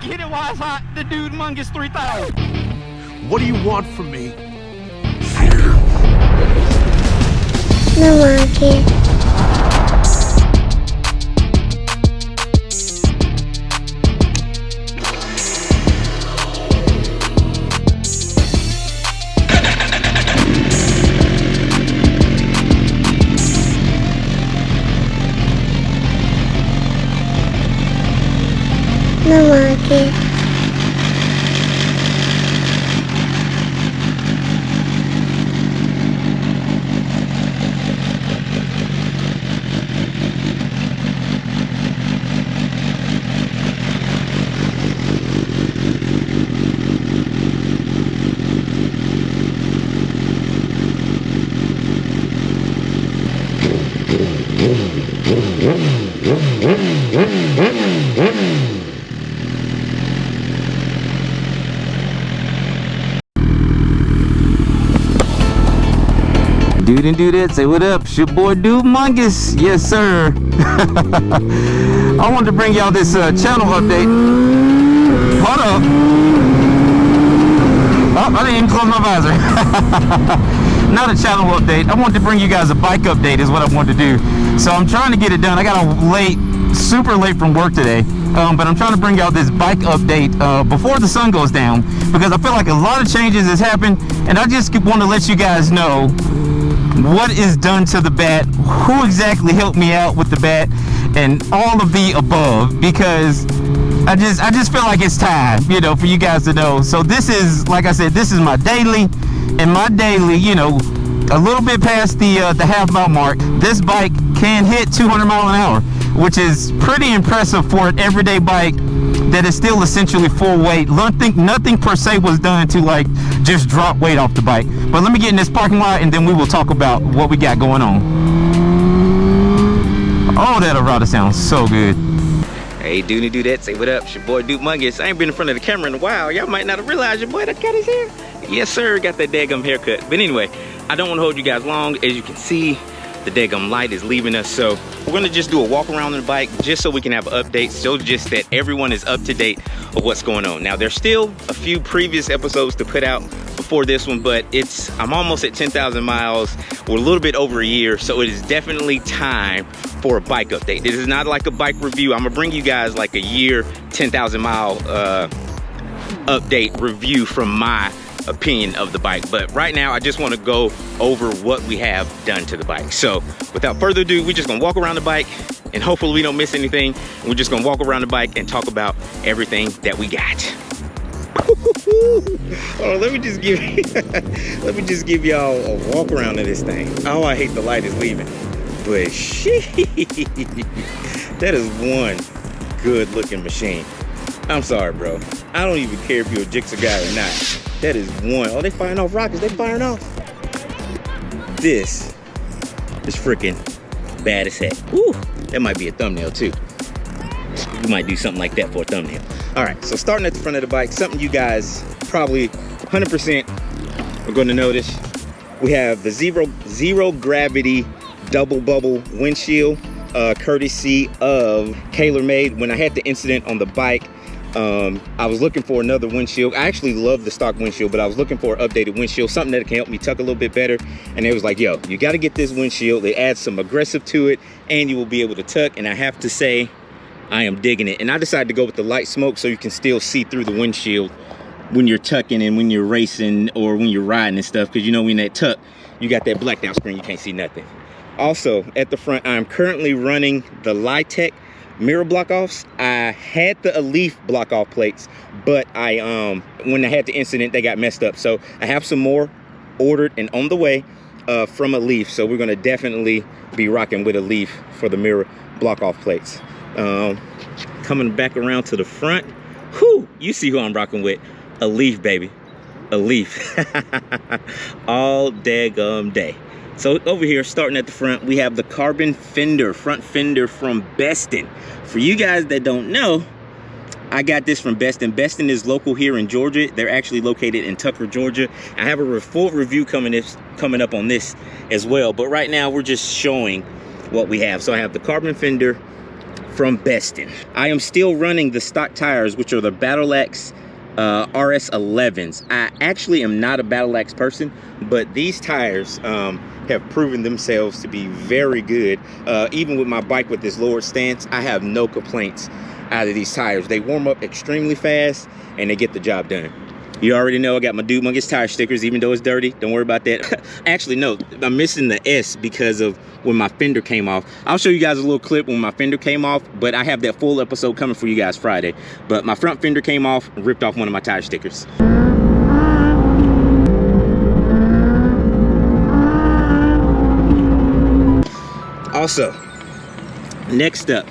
Get it while it's hot, the Dude Mungus 3000. What do you want from me? No monkey. No monkey. Dude and Dudette, say what up? It's your boy Dude Mungus. Yes, sir. I wanted to bring y'all this channel update. Hold up. Oh, I didn't even close my visor. Not a channel update. I wanted to bring you guys a bike update is what I wanted to do. So I'm trying to get it done. I got a super late from work today. But I'm trying to bring y'all this bike update before the sun goes down, because I feel like a lot of changes has happened, and I just want to let you guys know what is done to the bat, who exactly helped me out with the bat, and all of the above, because I just feel like it's time, you know, for you guys to know. So this is, like I said, this is my daily, and my daily, you know, a little bit past the half mile mark, this bike can hit 200 miles an hour, which is pretty impressive for an everyday bike that is still essentially full weight. Nothing per se was done to like just drop weight off the bike. But let me get in this parking lot and then we will talk about what we got going on. Oh, that Arata sounds so good. Hey, Dude and Dudette, say what up? It's your boy Dude Mungus. I ain't been in front of the camera in a while. Y'all might not have realized your boy that got his hair. Yes, sir, got that daggum haircut. But anyway, I don't want to hold you guys long. As you can see, the daggum light is leaving us, so we're gonna just do a walk around on the bike just so we can have updates, so just that everyone is up to date of what's going on. Now, there's still a few previous episodes to put out before this one, but I'm almost at 10,000 miles. We're a little bit over a year, so it is definitely time for a bike update. This is not like a bike review. I'm gonna bring you guys like a year, 10,000 mile update review from my opinion of the bike. But right now I just want to go over what we have done to the bike. So without further ado, we're just gonna walk around the bike and hopefully we don't miss anything. We're just gonna walk around the bike and talk about everything that we got. Oh, let me just give y'all a walk around of this thing. Oh, I hate the light is leaving, but shit, that is one good looking machine. I'm sorry, bro. I don't even care if you're a Jigsaw guy or not. That is one. Oh, they firing off rockets. They firing off. This is freaking bad as heck. Ooh, that might be a thumbnail too. We might do something like that for a thumbnail. All right, so starting at the front of the bike, something you guys probably 100% are going to notice. We have the zero gravity double bubble windshield, courtesy of TaylorMade. When I had the incident on the bike, I was looking for another windshield. I actually love the stock windshield, but I was looking for an updated windshield, something that can help me tuck a little bit better. And it was like, yo, you got to get this windshield. It adds some aggressive to it and you will be able to tuck. And I have to say, I am digging it. And I decided to go with the light smoke so you can still see through the windshield when you're tucking and when you're racing or when you're riding and stuff. Because you know, when that tuck, you got that blacked out screen, you can't see nothing. Also, at the front, I'm currently running the Litec mirror block offs. I had the Alif block off plates, but when I had the incident, they got messed up. So I have some more ordered and on the way from Alif. So we're gonna definitely be rocking with Alif for the mirror block off plates. Coming back around to the front, whoo, you see who I'm rocking with. Alif, baby, Alif. All daggum day. So over here, starting at the front, we have the carbon fender, front fender from Beston. For you guys that don't know, I got this from Beston. Beston is local here in Georgia. They're actually located in Tucker, Georgia. I have a full review coming up on this as well. But right now, we're just showing what we have. So I have the carbon fender from Beston. I am still running the stock tires, which are the Battle Axe RS11s. I actually am not a Battle Axe person, but these tires have proven themselves to be very good. Even with my bike with this lowered stance, I have no complaints out of these tires. They warm up extremely fast and they get the job done. You already know I got my Dude Mungus tire stickers, even though it's dirty. Don't worry about that. Actually, no, I'm missing the S because of when my fender came off. I'll show you guys a little clip when my fender came off, but I have that full episode coming for you guys Friday. But my front fender came off and ripped off one of my tire stickers. Also, next up,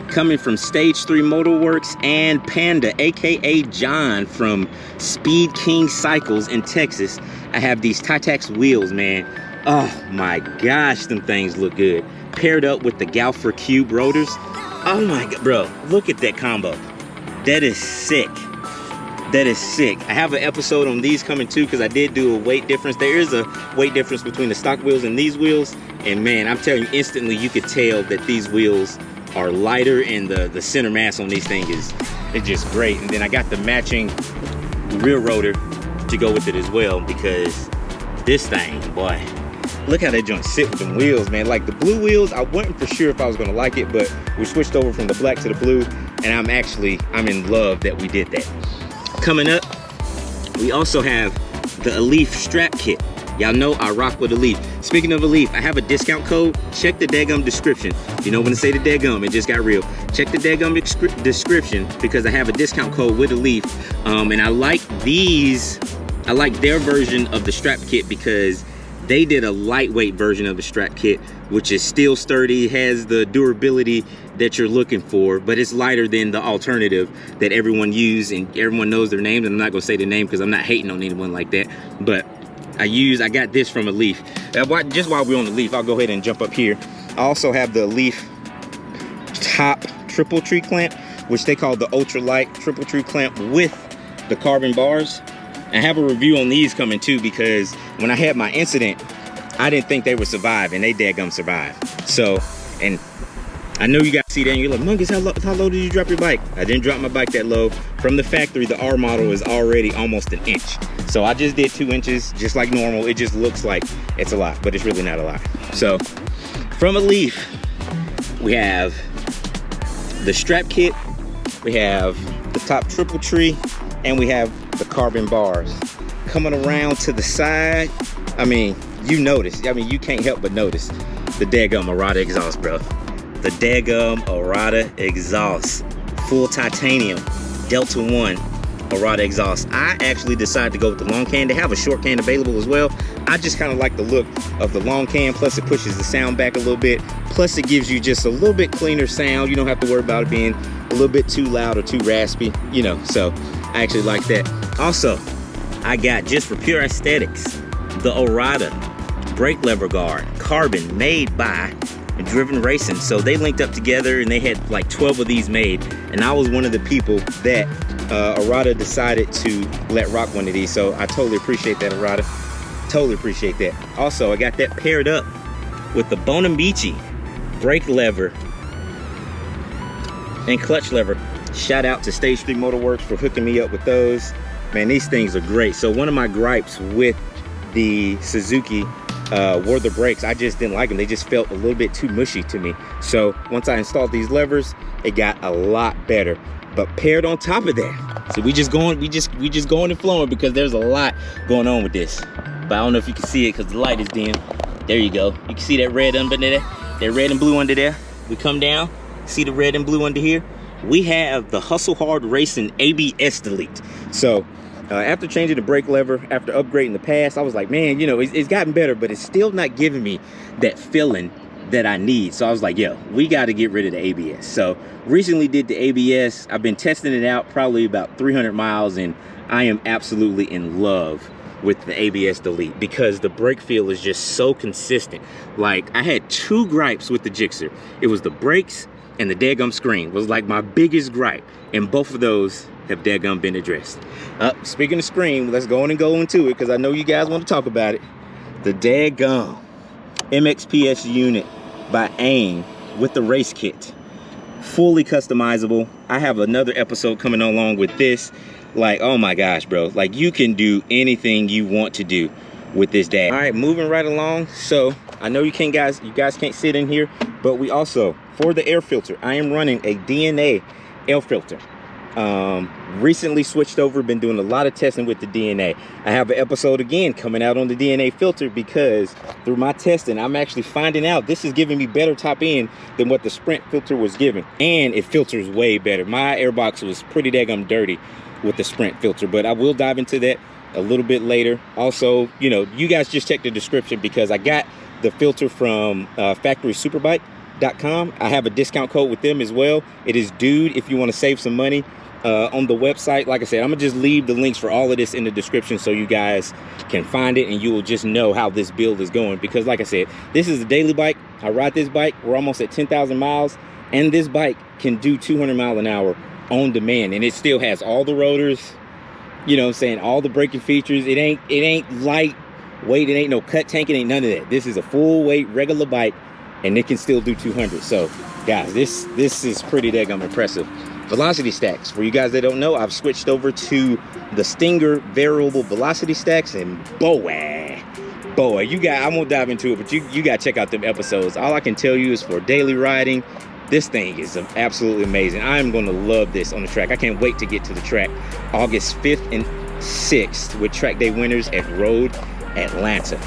coming from Stage 3 MotoWerks and Panda, aka John from Speed King Cycles in Texas, I have these Titax wheels, man. Oh my gosh, them things look good. Paired up with the Galfer Cube rotors. Oh my god, bro, look at that combo. That is sick. That is sick. I have an episode on these coming too, because I did do a weight difference. There is a weight difference between the stock wheels and these wheels. And man, I'm telling you, instantly you could tell that these wheels are lighter, and the center mass on these things is just great. And then I got the matching rear rotor to go with it as well, because this thing, boy, look how that joint sit with them wheels, man. Like the blue wheels, I wasn't for sure if I was gonna like it, but we switched over from the black to the blue, and I'm in love that we did that. Coming up, we also have the Alif strap kit. Y'all know I rock with Alif. Speaking of Alif, I have a discount code. Check the daggum description. You know when I say the daggum, it just got real. Check the daggum description, because I have a discount code with Alif. And I like these. I like their version of the strap kit because they did a lightweight version of the strap kit, which is still sturdy, has the durability that you're looking for, but it's lighter than the alternative that everyone uses, and everyone knows their names. And I'm not gonna say the name because I'm not hating on anyone like that, but I got this from Alif. Just while we're on the Alif, I'll go ahead and jump up here. I also have the Alif top triple tree clamp, which they call the ultralight triple tree clamp with the carbon bars. I have a review on these coming too, because when I had my incident, I didn't think they would survive, and they daggum survived. So, and I know you guys see that and you're like, Mungus, how low did you drop your bike? I didn't drop my bike that low. From the factory, the R model is already almost an inch. So I just did 2 inches, just like normal. It just looks like it's a lot, but it's really not a lot. So from Alif, we have the strap kit, we have the top triple tree, and we have the carbon bars. Coming around to the side, I mean, you notice, I mean, you can't help but notice the daggum Arata exhaust, bro. The daggum Arata exhaust, full titanium, Delta 1 Arata exhaust. I actually decided to go with the long can. They have a short can available as well. I just kind of like the look of the long can, plus it pushes the sound back a little bit, plus it gives you just a little bit cleaner sound. You don't have to worry about it being a little bit too loud or too raspy, you know, so I actually like that. Also, I got, just for pure aesthetics, the Arata brake lever guard, carbon, made by Driven Racing. So they linked up together and they had like 12 of these made, and I was one of the people that Arata decided to let rock one of these. So I totally appreciate that, Arata. Totally appreciate that. Also, I got that paired up with the Bonamici brake lever and clutch lever. Shout out to Stage 3 MotoWerks for hooking me up with those. Man, these things are great. So one of my gripes with the Suzuki were the brakes. I just didn't like them. They just felt a little bit too mushy to me. So once I installed these levers, it got a lot better. But paired on top of that, so we just going and flowing, because there's a lot going on with this. But I don't know if you can see it because the light is dim. There you go. You can see that red under there, that red and blue under there. We come down, see the red and blue under here. We have the Hustle Hard Racing ABS delete. So after changing the brake lever, after upgrading the pass, I was like, man, you know, it's gotten better, but it's still not giving me that feeling that I need. So I was like, yo, we got to get rid of the ABS. So recently did the ABS. I've been testing it out probably about 300 miles, and I am absolutely in love with the ABS delete, because the brake feel is just so consistent. Like, I had 2 gripes with the Gixxer. It was the brakes and the daggum screen was like my biggest gripe, and both of those have daggum been addressed. Speaking of screen, let's go into it, because I know you guys want to talk about it. The daggum MXPS unit by AIM with the race kit. fully customizable. I have another episode coming along with this. Like, oh my gosh, bro, like you can do anything you want to do with this dad. All right, moving right along. So I know you guys can't sit in here, but we also, for the air filter, I am running a DNA air filter. Recently switched over, been doing a lot of testing with the DNA. I have an episode again coming out on the DNA filter because through my testing, I'm actually finding out this is giving me better top end than what the Sprint filter was giving. And it filters way better. My airbox was pretty daggum dirty with the Sprint filter, but I will dive into that a little bit later. Also, you know, you guys just check the description because I got the filter from factorysuperbike.com. I have a discount code with them as well. It is Dude if you want to save some money on the website. Like I said, I'm gonna just leave the links for all of this in the description so you guys can find it and you will just know how this build is going, because like I said, this is a daily bike. I ride this bike, we're almost at 10,000 miles, and this bike can do 200 miles an hour on demand, and it still has all the rotors, you know what I'm saying, all the braking features. It ain't lightweight, it ain't no cut tank, it ain't none of that. This is a full weight regular bike and it can still do 200. So guys, this is pretty daggum impressive. Velocity stacks, for you guys that don't know, I've switched over to the Stinger variable velocity stacks, and boy, you guys, I won't dive into it, but you gotta check out them episodes. All I can tell you is for daily riding, this thing is absolutely amazing. I'm going to love this on the track. I can't wait to get to the track August 5th and 6th with track day winners at Road Atlanta.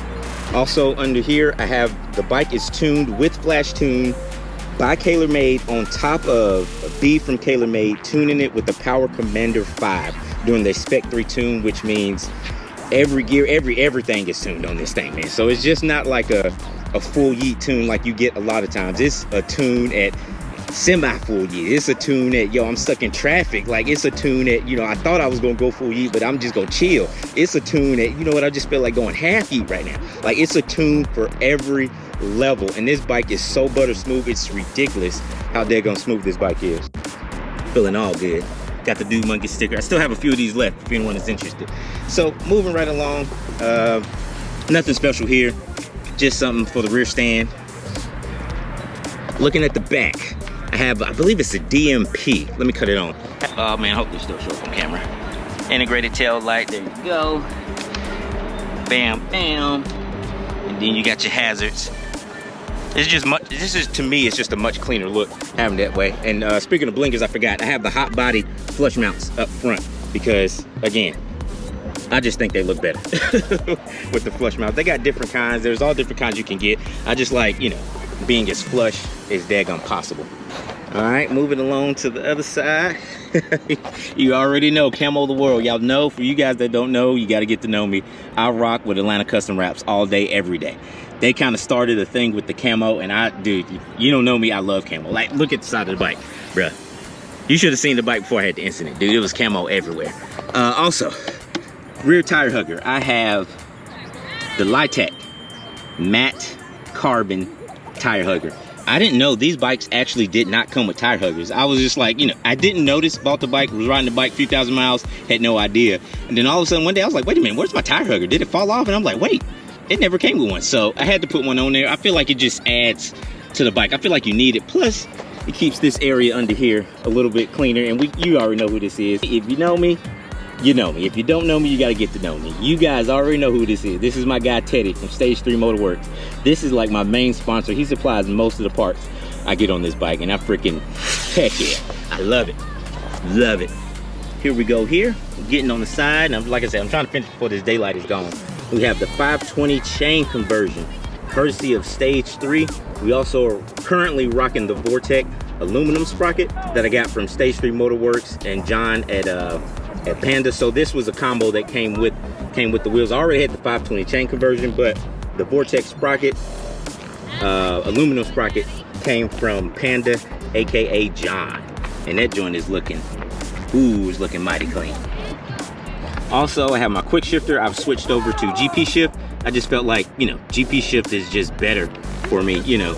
Also under here, I have the bike is tuned with flash tune by TaylorMade on top of a B from TaylorMade, tuning it with the Power Commander 5 doing the Spec 3 tune, which means every gear, everything is tuned on this thing, man. So it's just not like a full yeet tune like you get a lot of times. It's a tune at semi full yeet. It's a tune at, yo, I'm stuck in traffic. Like, it's a tune at, you know, I thought I was gonna go full yeet, but I'm just gonna chill. It's a tune at, you know what, I just feel like going half yeet right now. Like, it's a tune for every level, and this bike is so butter smooth. It's ridiculous how daggone smooth this bike is. Feeling all good. Got the DudeMungus sticker. I still have a few of these left if anyone is interested. So moving right along, nothing special here, just something for the rear stand. Looking at the back, I have, I believe it's a DMP. Let me cut it on. Oh man, hopefully still show up on camera. Integrated tail light, there you go. Bam, bam. And then you got your hazards. It's just much, this is, to me, it's just a much cleaner look having that way. And speaking of blinkers, I forgot, I have the hot body flush mounts up front because, again, I just think they look better with the flush mount. They got different kinds. There's all different kinds you can get. I just like, you know, being as flush as daggone possible. All right, moving along to the other side. You already know, Camo the world. Y'all know, for you guys that don't know, you got to get to know me. I rock with Atlanta Custom Wraps all day, every day. They kind of started a thing with the camo, and dude, you don't know me, I love camo. Like, look at the side of the bike, bruh. You should have seen the bike before I had the incident, dude. It was camo everywhere. Also, rear tire hugger. I have the Litec matte carbon tire hugger. I didn't know these bikes actually did not come with tire huggers. I was just like, you know, I didn't notice, bought the bike, was riding the bike a few thousand miles, had no idea. And then all of a sudden one day I was like, wait a minute, where's my tire hugger? Did it fall off? And I'm like, wait, it never came with one. So I had to put one on there. I feel like it just adds to the bike. I feel like you need it. Plus, it keeps this area under here a little bit cleaner. And you already know who this is. If you know me, you know me. If you don't know me, you got to get to know me. You guys already know who this is. This is my guy Teddy from Stage 3 MotoWerks. This is like my main sponsor. He supplies most of the parts I get on this bike, and I freaking, heck yeah, I love it. Love it. Here we go here. I'm getting on the side, and like I said, I'm trying to finish before this daylight is gone. We have the 520 chain conversion, courtesy of Stage 3. We also are currently rocking the Vortec aluminum sprocket that I got from Stage 3 MotoWerks and John at Panda. So this was a combo that came with the wheels. I already had the 520 chain conversion, but the Vortec sprocket, aluminum sprocket, came from Panda, aka John, and that joint is looking, it's looking mighty clean. Also, I have my quick shifter. I've switched over to GP shift. I just felt like, you know, GP shift is just better for me. You know,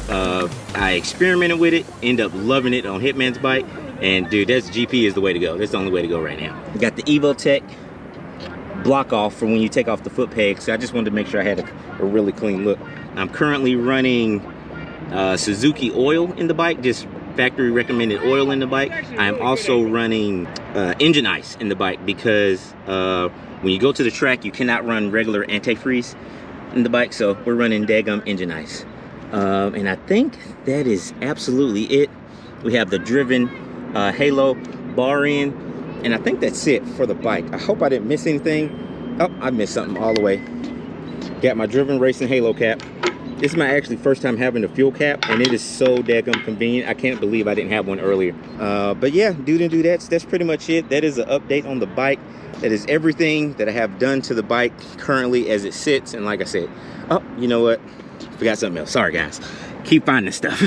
I experimented with it, end up loving it on Hitman's bike, and dude, that's GP is the way to go. That's the only way to go right now. We got the EvoTech block off for when you take off the foot pegs. So I just wanted to make sure I had a really clean look. I'm currently running Suzuki oil in the bike, just factory recommended oil in the bike. I am also running engine ice in the bike because when you go to the track, you cannot run regular antifreeze in the bike. So we're running daggum engine ice. And I think that is absolutely it. We have the driven halo bar end, and I think that's it for the bike. I hope I didn't miss anything. Oh, I missed something all the way. Got my driven racing halo cap. This is my actually first time having a fuel cap, and it is so daggum convenient. I can't believe I didn't have one earlier. But yeah, Dude and Dudettes, that's pretty much it. That is an update on the bike. That is everything that I have done to the bike currently as it sits. And like I said, oh, you know what? Forgot something else. Sorry, guys. Keep finding stuff.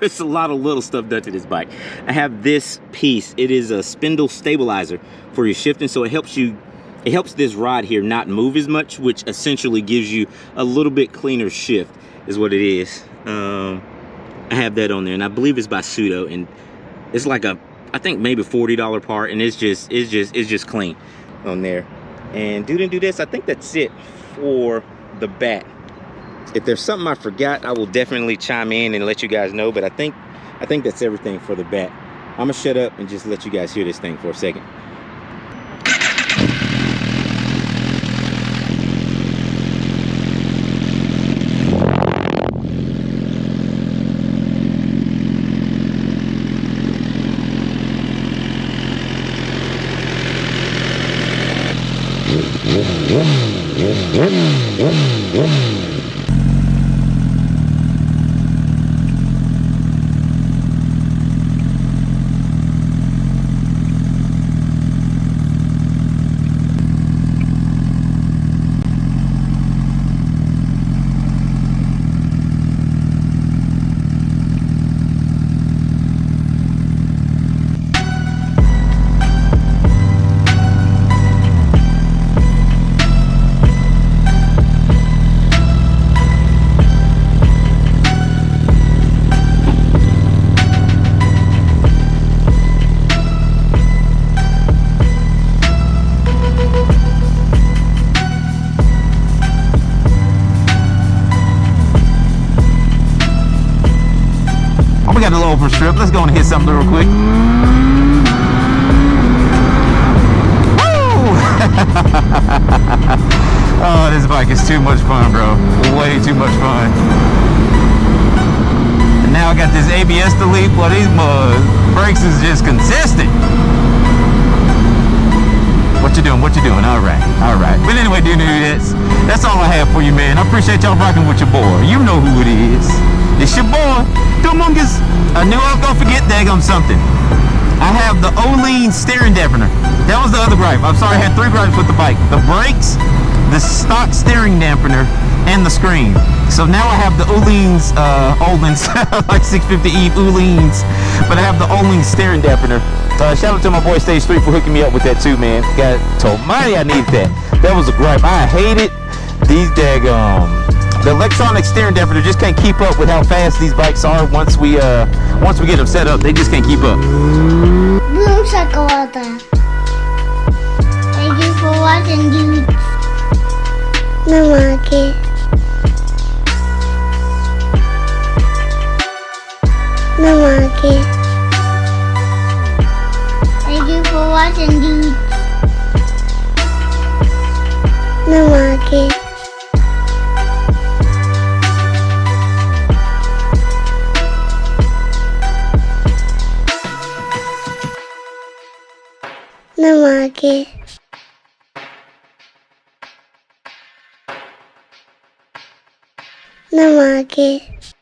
It's a lot of little stuff done to this bike. I have this piece. It is a spindle stabilizer for your shifting, so it helps this rod here not move as much, which essentially gives you a little bit cleaner shift is what it is. I have that on there, and I believe it's by Pseudo, and it's like a, I think maybe $40 part, and it's just clean on there. And Dude and Dudettes, I think that's it for the bat. If there's something I forgot, I will definitely chime in and let you guys know, but I think that's everything for the bat. I'm gonna shut up and just let you guys hear this thing for a second. Got a little over strip. Let's go and hit something real quick. Woo! Oh, this bike is too much fun, bro. Way too much fun. And now I got this ABS delete. Well, these brakes is just consistent. What you doing? What you doing? All right, all right. But anyway, dude, that's all I have for you, man. I appreciate y'all rocking with your boy. You know who it is. It's your boy, Dude Mungus. I knew I was gonna forget daggum something. I have the Olean steering dampener. That was the other gripe. I'm sorry, I had 3 gripes with the bike. The brakes, the stock steering dampener, and the screen. So now I have the Oleans, like 650 Eve Oleans, but I have the Olean steering dampener. Shout out to my boy Stage3 for hooking me up with that too, man. God almighty, I needed that. That was a gripe. I hate it. These daggum. The electronic steering dampener just can't keep up with how fast these bikes are once we get them set up. They just can't keep up. Blue chocolate. Thank you for watching, dude. No market. No market. Thank you for watching, dude. No market. No market. No market.